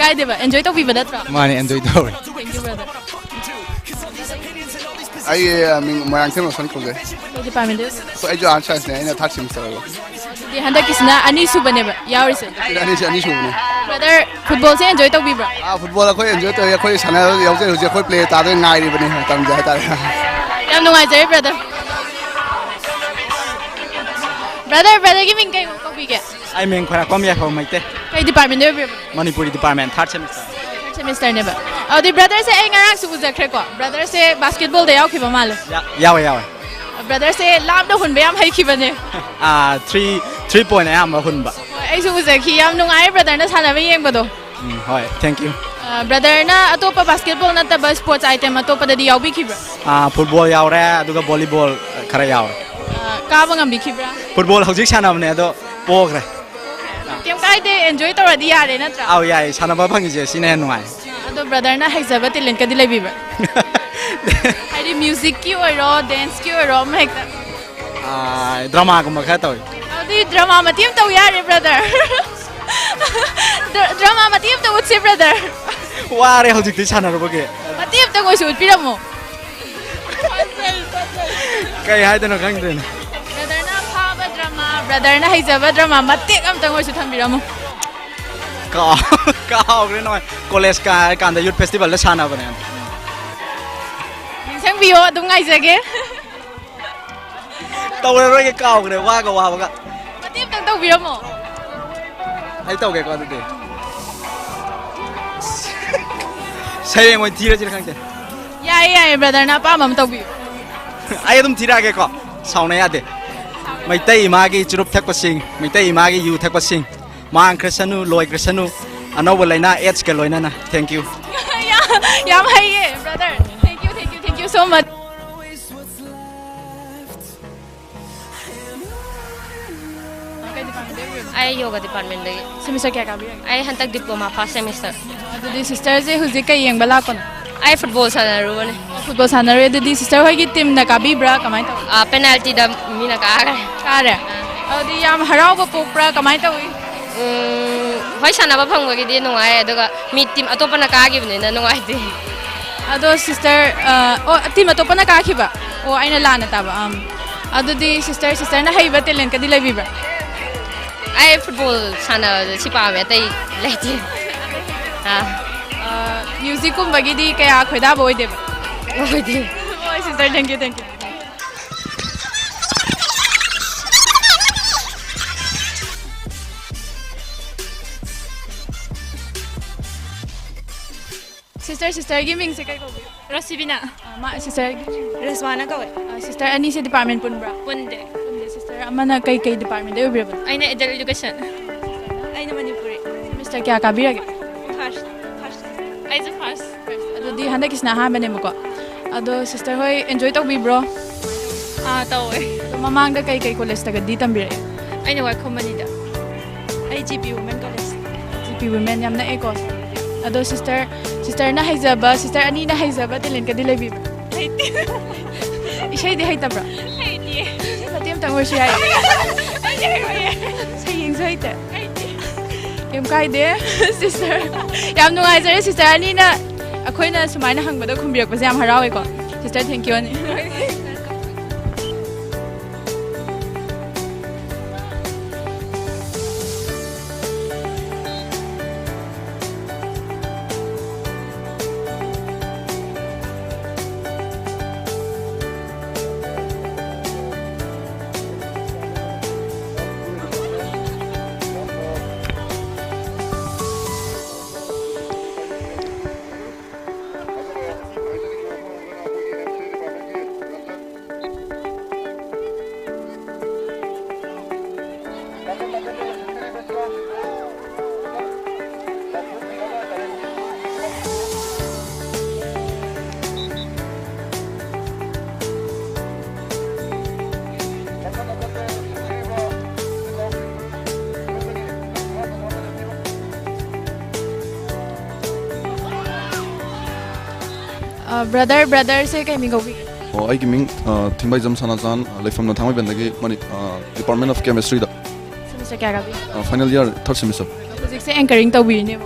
ꯀꯥꯏꯗꯦꯕ ꯑꯦꯟꯖꯣꯏ ꯇꯧꯕꯤꯕ ꯅꯠꯇ꯭ꯔꯥ ꯃꯥꯅꯦ ꯑꯦꯟꯖꯣꯏ ꯇꯧꯔꯦ ꯊꯦꯡꯛ ꯌꯨ ꯕ꯭ꯔꯗꯔ ꯑꯩ ꯃꯤꯡ ꯃꯣꯏꯔꯥꯡꯊꯦꯝ ꯔꯣꯁꯟ ꯀꯧꯖꯩ ꯀꯩ ꯗꯤꯄꯥꯔꯠꯃꯦꯟꯇ ꯑꯩꯁꯨ ꯑꯥꯔꯠ ꯁꯥꯏꯟꯁꯅꯦ ꯑꯩꯅ ꯊꯥꯔꯠ ꯁꯦꯃꯤꯁꯇꯔ ꯑꯗꯨꯗꯤ ꯍꯟꯗꯛꯀꯤꯁꯤꯅ ꯑꯅꯤꯁꯨꯕꯅꯦꯕ ꯌꯥꯎꯔꯤꯁꯦ ꯑꯅꯤꯁꯨꯕꯅꯦ ꯕ꯭ꯔꯗꯔ ꯐꯨꯠꯕꯣꯜꯁꯦ ꯑꯦꯟꯖꯣꯏ ꯇꯧꯕꯤꯕ꯭ꯔꯥ ꯐꯨꯠꯕꯣꯜ ꯑꯩꯈꯣꯏ ꯑꯦꯟꯖꯣꯏ ꯇꯧꯋꯤ ꯑꯩꯈꯣꯏ ꯁꯥꯟꯅꯕ ꯌꯥꯎꯖꯩ ꯍꯧꯖꯤꯛ ꯑꯩꯈꯣꯏ ꯄ꯭ꯂꯦ ꯇꯥꯗꯣꯏ ꯉꯥꯏꯔꯤꯕꯅꯤ ꯃꯇꯝꯁꯦ ꯍꯥꯏꯇꯥꯔꯦ ꯌꯥꯝ ꯅꯨꯡꯉꯥꯏꯖꯔꯦ ꯕ꯭ꯔꯗꯔꯒꯤ ꯃꯤꯡ ꯀꯩ ꯀꯧꯕꯤꯒꯦ ꯑꯩ ꯃꯤꯡ ꯈꯣꯏꯔꯥꯛꯄꯝ ꯌꯥꯏꯐꯕ ꯃꯩꯇꯩ ꯀꯩ ꯗꯤꯄꯥꯔꯠꯃꯦꯟꯇ ꯑꯣꯏꯕꯤꯔꯕ ꯃꯅꯤꯄꯨꯔꯤ ꯗꯤꯄꯥꯔꯠꯃꯦꯟ ꯊꯥꯔꯠ ꯁꯦꯃꯤꯁꯇꯔ ꯁꯦꯃꯤꯁꯇꯔꯅꯦꯕ ꯑꯗꯨꯗꯤ ꯕ꯭ꯔꯗꯔꯁꯦ ꯑꯩ ꯉꯔꯥꯡꯁꯨ ꯎꯖꯈ꯭ꯔꯦꯀꯣ ꯕ꯭ꯔꯗꯔꯁꯦ ꯕꯥꯁꯀꯦꯠꯕꯣꯜꯗ ꯌꯥꯎꯈꯤꯕ ꯃꯥꯜꯂꯦ ꯌꯥꯎꯋꯦ ꯕ꯭ꯔꯗꯔꯁꯦ ꯂꯥꯞꯅ ꯍꯨꯟꯕ ꯌꯥꯝ ꯍꯩꯈꯤꯕꯅꯦ 3 point ꯑꯌꯥꯝꯕ ꯍꯨꯟꯕ ꯍꯣꯏ ꯑꯩꯁꯨ ꯎꯖꯈꯤ ꯌꯥꯝ ꯅꯨꯡꯉꯥꯏꯌꯦ ꯕ꯭ꯔꯗꯔꯅ ꯁꯥꯟꯅꯕ ꯌꯦꯡꯕꯗꯣ ꯍꯣꯏ ꯊꯦꯡꯛ ꯌꯨ ꯕ꯭ꯔꯗꯔꯅ ꯑꯇꯣꯞꯄ ꯕꯥꯁꯀꯦꯠꯕꯣꯜ ꯅꯠꯇꯕ ꯁ꯭ꯄꯣꯔꯠꯁ ꯑꯥꯏꯇꯦꯝ ꯑꯇꯣꯞꯄꯗꯗꯤ ꯌꯥꯎꯕꯤꯈꯤꯕ꯭ꯔꯥ ꯐꯨꯠꯕꯣꯜ ꯌꯥꯎꯔꯦ ꯑꯗꯨꯒ ꯚꯣꯂꯤꯕꯣꯜ ꯈꯔ ꯌꯥꯎꯔꯦ ꯀꯥꯕ ꯉꯝꯕꯤꯈꯤꯕ꯭ꯔꯥ ꯐꯨꯠꯕꯣꯜ ꯍꯧꯖꯤꯛ ꯁꯥꯟꯅꯕꯅꯦ ꯑꯗꯣ ꯄꯣꯈ꯭ꯔꯦ ꯀꯩꯝ ꯀꯥꯏꯗꯦ ꯑꯦꯟꯖꯣꯏ ꯇꯧꯔꯗꯤ ꯌꯥꯔꯦ ꯅꯠꯇ꯭ꯔꯥ ꯑꯧ ꯌꯥꯏ ꯁꯥꯟꯅꯕ ꯐꯪꯉꯤꯁꯦ ꯁꯤꯅ ꯍꯦꯟꯅ ꯅꯨꯡꯉꯥꯏ ꯑꯗꯣ ꯕ꯭ꯔꯗꯔꯅ ꯍꯩꯖꯕ ꯇꯦꯂꯦꯟꯀꯗꯤ ꯂꯩꯕꯤꯕ꯭ꯔꯥ ꯍꯥꯏꯗꯤ ꯃ꯭ꯌꯨꯖꯤꯛꯀꯤ ꯑꯣꯏꯔꯣ ꯗꯦꯟꯁꯀꯤ ꯑꯣꯏꯔꯣ ꯑꯃ ꯍꯦꯛꯇ ꯗ꯭ꯔꯃꯥꯒꯨꯝꯕ ꯈꯔ ꯇꯧꯏ ꯑꯗꯨꯗꯤ ꯗ꯭ꯔꯃꯥ ꯃꯇꯦꯛ ꯑꯃ ꯇꯧ ꯌꯥꯔꯦ ꯕ꯭ꯔꯗꯔ ꯗ꯭ꯔꯃꯥ ꯃꯇꯦꯛ ꯑꯃꯇ ꯎꯠꯁꯦ ꯕ꯭ꯔꯗꯔ ꯋꯥꯔꯦ ꯍꯧꯖꯤꯛꯇꯤ ꯁꯥꯟꯅꯔꯨꯕꯒꯤ ꯃꯇꯦꯛ ꯑꯃꯇꯪ ꯑꯣꯏꯁꯨ ꯎꯠꯄꯤꯔꯝꯃꯣ ꯀꯩ ꯍꯥꯏꯗꯣꯏꯅꯣ ꯈꯪꯗ꯭ꯔꯦꯅꯦ ꯕ꯭ꯔꯗꯔꯅ ꯐꯥꯕ ꯗ꯭ꯔꯃꯥ ꯕ꯭ꯔꯗꯔꯅ ꯍꯩꯖꯕ ꯗ꯭ꯔꯃꯥ ꯃꯇꯦꯛ ꯑꯃꯇꯪ ꯑꯣꯏꯁꯨ ꯊꯝꯕꯤꯔꯝꯃꯣ ꯀꯥꯎꯈ꯭ꯔꯦ ꯅꯣꯏ ꯀꯣꯂꯦꯖ ꯀꯥꯔꯀꯥꯟꯗ ꯌꯨꯠ ꯐꯦꯁꯇꯤꯚꯦꯜꯗ ꯁꯥꯟꯅꯕꯅꯦ ꯅꯤꯡꯁꯤꯡꯕꯤꯌꯣ ꯑꯗꯨꯝ ꯉꯥꯏꯖꯒꯦ ꯇꯧꯔꯔꯣꯏꯒꯦ ꯀꯥꯎꯈ꯭ꯔꯦ ꯋꯥꯕꯒ ꯃꯇꯦꯛ ꯑꯃꯇꯪ ꯇꯧꯕꯤꯔꯝꯃꯣ ꯑꯩ ꯇꯧꯒꯦꯀꯣ ꯑꯗꯨꯗꯤ ꯁꯩꯔꯦꯡ ꯑꯣꯏꯅ ꯊꯤꯔꯁꯤꯔ ꯈꯪꯗꯦ ꯌꯥꯏꯌꯦ ꯕ꯭ꯔꯗꯔꯅ ꯑꯄꯥꯝꯕ ꯑꯃ ꯇꯧꯕꯤꯌꯨ ꯑꯩ ꯑꯗꯨꯝ ꯊꯤꯔꯛꯑꯒꯦꯀꯣ ꯁꯥꯎꯅ ꯌꯥꯗꯦ ꯃꯩꯇꯩ ꯏꯃꯥꯒꯤ ꯆꯨꯔꯨꯞ ꯊꯛꯄꯁꯤꯡ ꯃꯩꯇꯩ ꯏꯃꯥꯒꯤ ꯌꯨ ꯊꯛꯄꯁꯤꯡ ꯃꯥꯡꯈ꯭ꯔꯁꯅꯨ ꯂꯣꯏꯈ꯭ꯔꯁꯅꯨ ꯑꯅꯧꯕ ꯂꯩꯅꯥ ꯑꯦꯗꯁꯀ ꯂꯣꯏꯅꯅ ꯊꯦꯡꯛ ꯌꯨ ꯌꯥꯝ ꯍꯩꯌꯦ ꯕ꯭ꯔꯗꯔ ꯊꯦꯡꯛ ꯌꯨ ꯁꯣ ꯃꯆ ꯑꯩ ꯌꯣꯒꯥ ꯗꯤꯄꯥꯔꯠꯃꯦꯟꯇꯒꯤ ꯁꯦꯃꯤꯁꯇꯔ ꯀꯌꯥ ꯀꯥꯕꯤꯔꯒꯦ ꯑꯩ ꯍꯟꯗꯛ ꯗꯤꯄ꯭ꯂꯣꯃꯥ ꯐꯥꯔꯁ ꯁꯦꯃꯤꯁꯇꯔ ꯑꯗꯨꯗꯤ ꯁꯤꯁꯇꯔꯁꯦ ꯍꯧꯖꯤꯛ ꯀꯩ ꯌꯦꯡꯕ ꯂꯥꯛꯄꯅꯣ ꯑꯩ ꯐꯨꯠꯕꯣꯜ ꯁꯥꯟꯅꯔꯨꯕꯅꯦ ꯐꯨꯠꯕꯣꯜ ꯁꯥꯟꯅꯔꯦ ꯑꯗꯨꯗꯤ ꯁꯤꯁꯇꯔ ꯍꯣꯏꯒꯤ ꯇꯤꯝꯅ ꯀꯥꯕꯤꯕ꯭ꯔꯥ ꯀꯃꯥꯏꯅ ꯇꯧꯏ ꯄꯦꯅꯥꯜꯇꯤꯗ ꯃꯤꯅ ꯀꯥꯔꯦ ꯑꯗꯨꯗꯤ ꯌꯥꯝ ꯍꯔꯥꯎꯕ ꯄꯣꯛꯄ꯭ꯔꯥ ꯀꯃꯥꯏꯅ ꯇꯧꯏ ꯍꯣꯏ ꯁꯥꯟꯅꯕ ꯐꯪꯕꯒꯤꯗꯤ ꯅꯨꯡꯉꯥꯏ ꯑꯗꯨꯒ ꯃꯤ ꯇꯤꯝ ꯑꯇꯣꯞꯄꯅ ꯀꯥꯈꯤꯕꯅꯤꯅ ꯅꯨꯡꯉꯥꯏꯇꯦ ꯑꯗꯣ ꯁꯤꯁꯇꯔ ꯇꯤꯝ ꯑꯇꯣꯞꯄꯅ ꯀꯥꯈꯤꯕ ꯑꯣ ꯑꯩꯅ ꯂꯥꯟꯅ ꯇꯥꯕ ꯑꯗꯨꯗꯤ ꯁꯤꯁꯇꯔꯅ ꯍꯩꯕ ꯇꯦꯂꯦꯟꯀꯗꯤ ꯂꯩꯕꯤꯕ꯭ꯔꯥ ꯑꯩ ꯐꯨꯠꯕꯣꯜ ꯁꯥꯟꯅꯕꯗ ꯁꯤ ꯄꯥꯝꯃꯦ ꯑꯇꯩ ꯂꯩꯇꯦ ꯃ꯭ꯌꯨꯖꯤꯛꯀꯨꯝꯕꯒꯤꯗꯤ ꯀꯌꯥ ꯈꯣꯏꯗꯥꯕ ꯑꯣꯏꯗꯦꯕ ꯑꯣꯏꯗꯦ ꯍꯣꯏ sister thank you sister gi ming se kai ko Rosibina. Ma sister Reswana ko eh. sister ani se department punbra Punde. sister amana kai department de ubra Aina adult education. Aina Manipuri. semester kya ka birage First. Aisa first. ado di handa kisna ha bane mo ko ado sister hoy enjoy to bi bro Tawe. ado mamang da kai college ta di tambire Aina work company da. IGP Women College. GP women yamna eko ado sister na haizaba sister ani na haizaba telen ka dilai bi ishay di haitabra Satyam tang worship ay saying saita kem kai de sister yam nungai jare sister ani na akhoi na sumaina hangbada khumbirak pa yam harawe ko sister thank you ani brother se kai mi gobi I giving Timbai Jam Sanazan like from the Tamil Bendagi Department of Chemistry da semester kya gabi final year third semester physics se anchoring to bi ne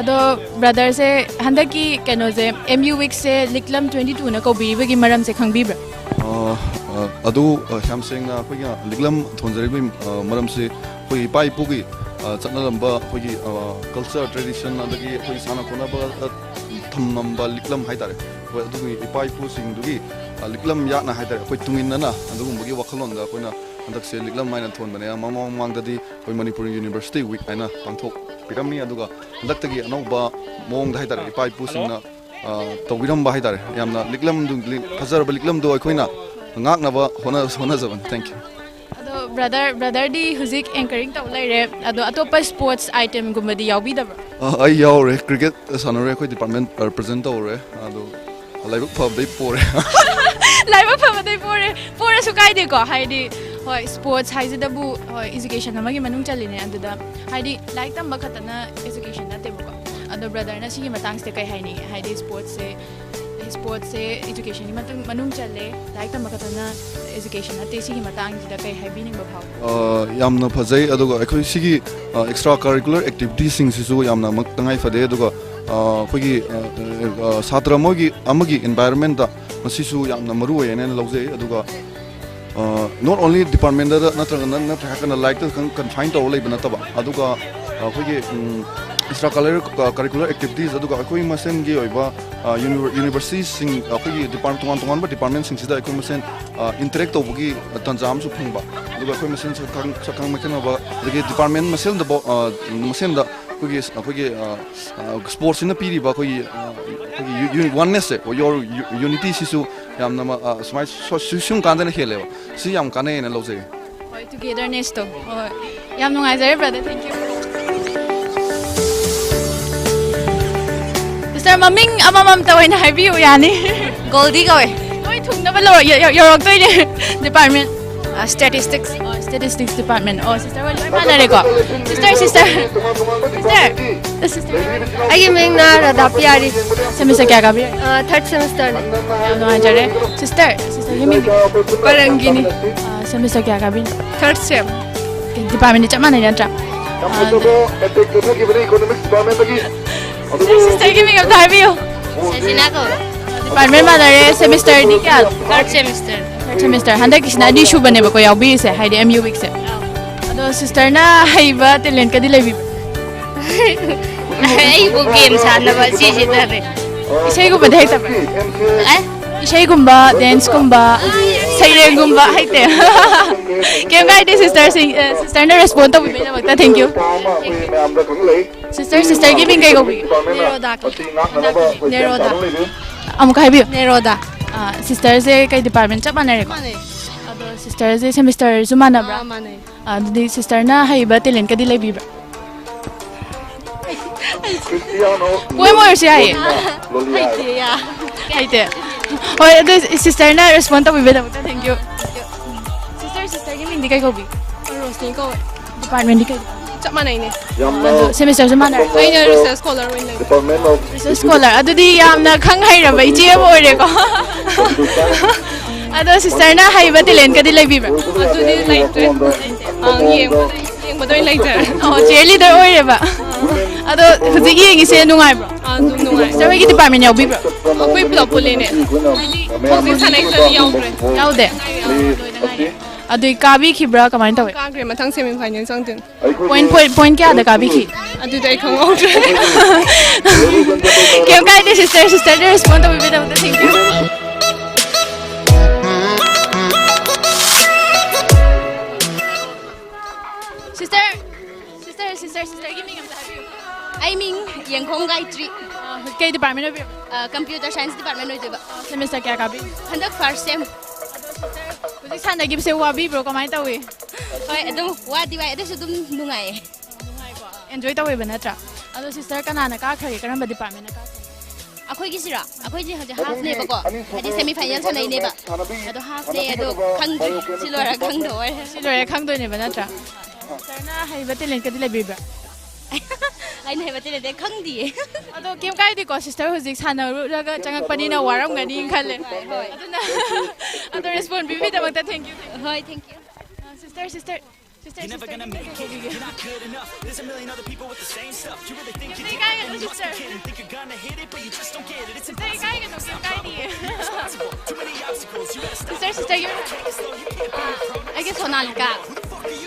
ado brother se handa ki keno je MU week se Leeklam 22 na ko bi gi maram se khangbi bra adu ham sing na khoi Leeklam thonjari bi maram se khoi pai pugi chana lamba khoi culture tradition adagi khoi sana kona ba namba Leeklam haitare khoi adu ipai pu sing dugi Leeklam ya na haitare khoi tungin na adu gi wakhalon da khoi na andak se Leeklam maina thon bane mama mangdadi khoi Manipur University week aina pangthok piramni aduga andak tagi anauba mong da haitare ipai pu sing na tawbiram ba haitare yamna Leeklam du phazarba Leeklam do khoi na ngak na ba hona jaban thank you ado brother di huzik anchoring to laire ado atopa sports item gumadi yawi da I yaure cricket sanare khoi department represent tore ado laibuk phab dei pore laibuk phab dei pore su kai de ko haidi hoi sports haide da bu hoi education amagi manung chaline aduda haidi like tam ba khatana education na te bu ko ado brother na sigi matang ste kai haini haidi sports se education ni manung challe like tam ba khatana education na te sigi matang da kai haibi ning ba phau yamna phajai aduga akhoi sigi extra curricular activities sing sisu yamna mak tangai fade aduga khoi satra mogi amagi environment da masisu yamna maru ene lawjai aduga not only department da natraga like to confine to lei bana taba aduga khoi extra curricular activities aduga khoi masen gi oiba universities sing khoi department tongan ba department sing sida khoi masen interact to bugi tanjam su phungba aduga khoi masen sakang makena ba agi department masen da khoi sports in the piri ba khoi oneness or your unity sisu yamna smai sum kan na khele si yam kan na lojai hoi togetherness to yam nungai jare brother thank you sister maming amamam tawai na haibi yani Goldie ko eh. Hoi thungna ba lo yorok toi ne department Statistics. Statistics department. Oh, sister, well, mana re ko? Sister. Ay ming na radapyari. Semester kya gabi? Third semester. No ajare. Sister, yemi Parangini. Semester kya gabi? Third sem. Department ni chamana ni atra. Sister, give me a time. Sesina ko. Department mana re semester ni kya? Third semester. Semester handa kisna di shu bane ba ko yaw bi se haide MU week se ado sister na haiba talent ka dilai bi Ay bu game sana ba si dare isai ko badai ta ba Ishaigumba, dance-gumba, sairengumba, haite. Kaya guide sister sister na respond to bibig na thank you. Sister giving kay gobi. Neroda. Amo kay biyo. Neroda. Sister se kay department chap manare ko. Ado sister se semester zumana bra. Di sister na haiba tilen ka dilay bibra. Uy mo siya eh. Haite ya. Haite. Hoy, ado sister na respond to bibig na thank you. Sister giving di kay gobi. Roasting ko. Department di kay. Chap manay ni. Semester zumana. Ay na research scholar win. Research scholar. Ado di yam na khanghay ra ba iche mo ore ko. Ado sister na haiba tilen ka dilay bibra. Ado di like ang yeng bodoy like Oh, cheerleader ore ba. Ado hujig yeng ise nungai bro. Nungai. Sister gi department yaw bibra. Ako'y plop puli ni. Hojik sanay sa yawre. Yawde. Ado kabi khibra kamay tawe. Kagre mathang semi final sangtin. Point kya da kabi khi. Ado dai khangawre. Kaya kay sister na respond to bibra na thank you. Sister, give me some time. I mean, Yangkong Gayatri. Kay department of Computer Science Department of semester kya kabi? Handak first sem. Kuzi sana give se wabi bro kamay tawe. Hoy, adum wadi wai adasu dum nungai. Enjoy tawe ba natra? Ado sister kanana ka khari karamba department na ka. Akhoi gi sira, akhoi ji haja half ne ba ko. Hadi semi final sanai ne ba. Ado half ne ado khangdri silora khangdoi. Silora khangdoi ne ba natra? Sister na haiba tilen ka dile bibra. Ai nei ba tile de khangdi. Ado kim kai di ko sister hujik sana raga changak pani na waram gani khale. Aduna ado respond bibi ta magta thank you. Hoy, thank you. Sister. You're never gonna make it, you're not good enough. There's a million other people with the same stuff. You really think you're different, you must be kidding. Think you're gonna hit it, but you just don't get it. It's impossible. Irresponsible. Too many obstacles, you gotta stop. Sister, you I guess Honalika.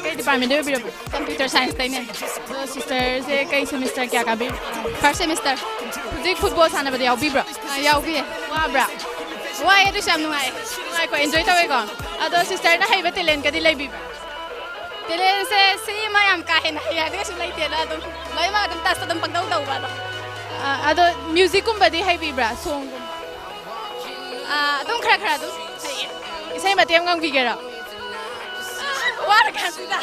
Kay department do biro computer science tay ne. So sister se kay semester kya ka bi? First semester. Hujik football sana ba yaw bi bro? Yaw bi. Wa bra. Wa ito siya nungai. Nungai ko enjoy tawe ko. Ado sister na haiba tilen ka dilay bi. Tilen se si mayam kahin ya de sulay tela dum. May mga dum tas dum pagdaw-daw ba. Ado music kum ba di hai bi bra song kum. Dum khara dum. Isay matiyam ngang bigera. War kasida.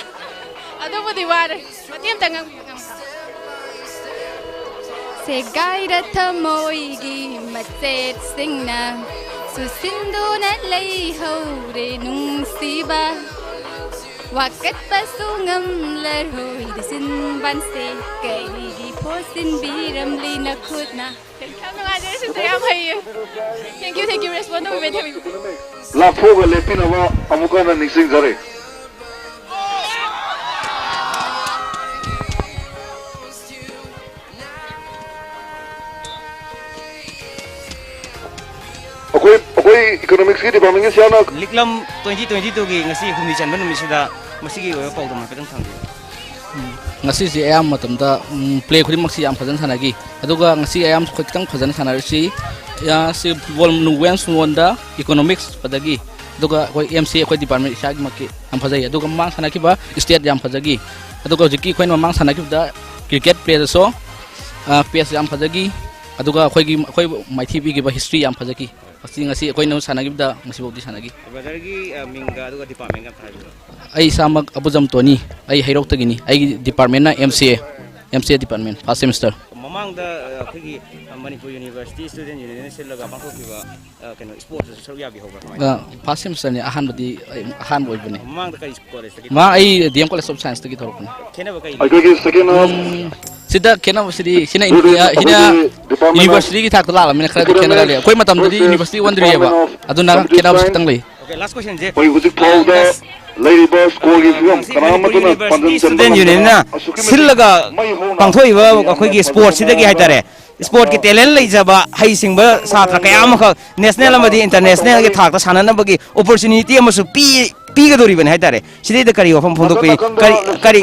Ado mo di war. Matiyam tangang ngang. Se gaira thamoi gi machet singna susindu na lay hore nung siba. Wakat pasungam larhoi disin banse kay di posin biram lina khutna. Thank you. Respond to me. La fuga le pinawa amukana nising zare. Okay, economics ki department ki siya Leeklam 2022 gi ngasi humni chanban numisida masigi oyo pawdam petang thang. Ngasi si ayam matamda play khuri maksi am phajan sanagi aduga ngasi ayam khotang phajan sanarisi ya si football nu wens wonda economics padagi aduga koi MC koi department shag makki am phajai aduga mang sanaki ba state jam phajagi aduga jiki koi mang sanaki da cricket player so PS jam phajagi aduga koi maithi bi gi ba history jam phajagi ngasi koi no sanagi da ngasi bodi sanagi brother gi minga aduga department ka phajai ai samak abujam toni ai hairok tagini ai department na MCA department first semester mamang da khigi Manipur University student union silaga bangko kiwa keno sports sarya bi hoba first semester ni ahan boy bani mamang da kai college ma ai DM college of science tagi thorokni kena ba kai ai second half sida kena sidi sina university ki thak la mina khara kena le koi matam di university wandri ba aduna kena sitang le okay last question je oi hujik phawda Lady Boss School student union na silaga pangthoi ba akhoi gi sports sidagi haitare sport ki talent leijaba haisingba satra kaya amakha national amadi international gi thakta sanana bagi opportunity amasu pi ꯄꯤꯒꯗꯧꯔꯤꯕꯅꯤ ꯍꯥꯏꯇꯥꯔꯦ ꯁꯤꯗꯩꯗ ꯀꯔꯤ ꯋꯥꯐꯝ ꯐꯣꯡꯗꯣꯛꯄꯤ ꯀꯔꯤ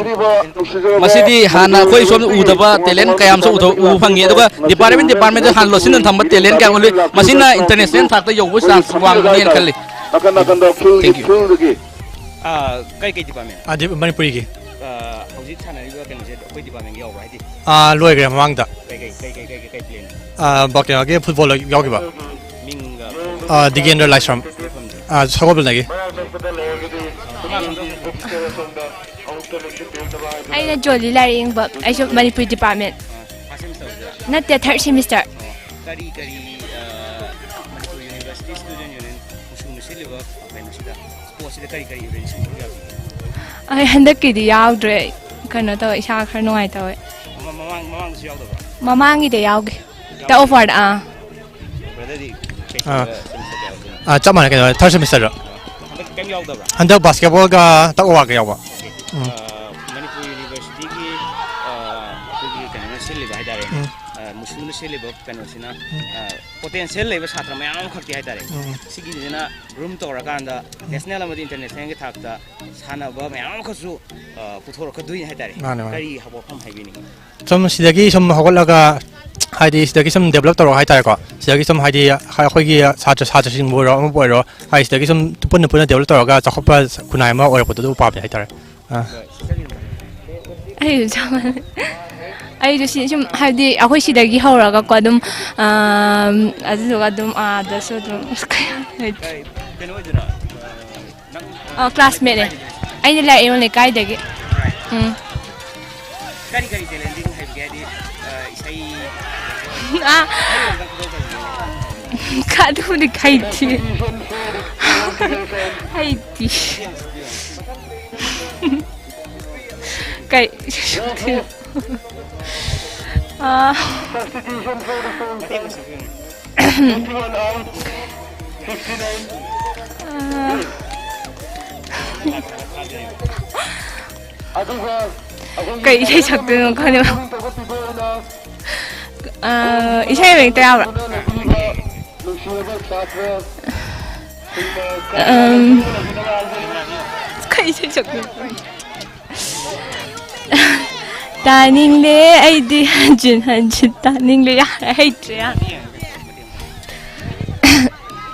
masidi hana koi som udaba talent kayam so u phangi aduga department han losin thamba talent kayam uli masina international thakta yobu chance wang nen khalli thank you kay department adi Manipuri gi hojik sanariba kenose koi department yaw right loi gra mamang da kay plan bakya ge football yaw gi ba digender lifestyle sagobul nagi aina jolly laring ba aisho Manipur department not the third semester kari Manipur University student union usung siliba benasida sports da kari events ai handak ki di yaudre kana to isa khar noi to mamang su yaw da mamang ide yauge ta offer brother di chamana ke third semester kem yaw da handak basketball ga ta wa ga yawa Manipur University ki kana siliba haidare muslim siliba kana sina potential leba chhatra mayam khakti haidare sigi dina room to rakanda national amadi international ki thakta sana ba mayam khasu puthor khadui haidare kari habo pham haibini som sidagi som hogolaga haidi sidagi som develop taro haitare ko sidagi som haidi khoi gi chhatra sing bo ro bo ro hai sidagi som punna develop taro ga chakhopa kunai ma oi ko du pa bi haitare ai jaman ai jo sim hadi akoi sidagi hauraga ko dum aduga dum da so dum classmate ai la e only kai dagi kari challenging hai gadi isai kadu ni kai ti hai ti kai kai isai sakdun khane isai ring ta ra kai isai sakdun Taning le ai di hanjin taning le ya hai ya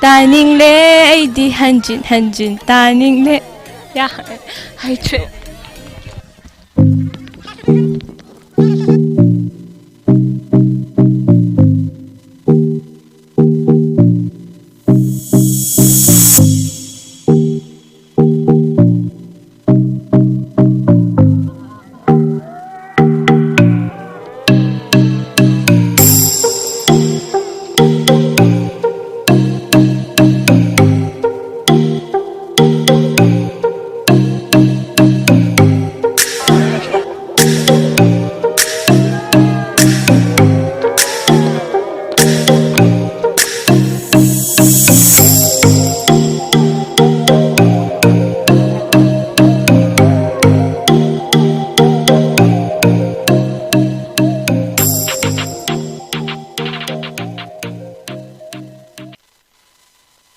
taning le ai di hanjin taning le ya hai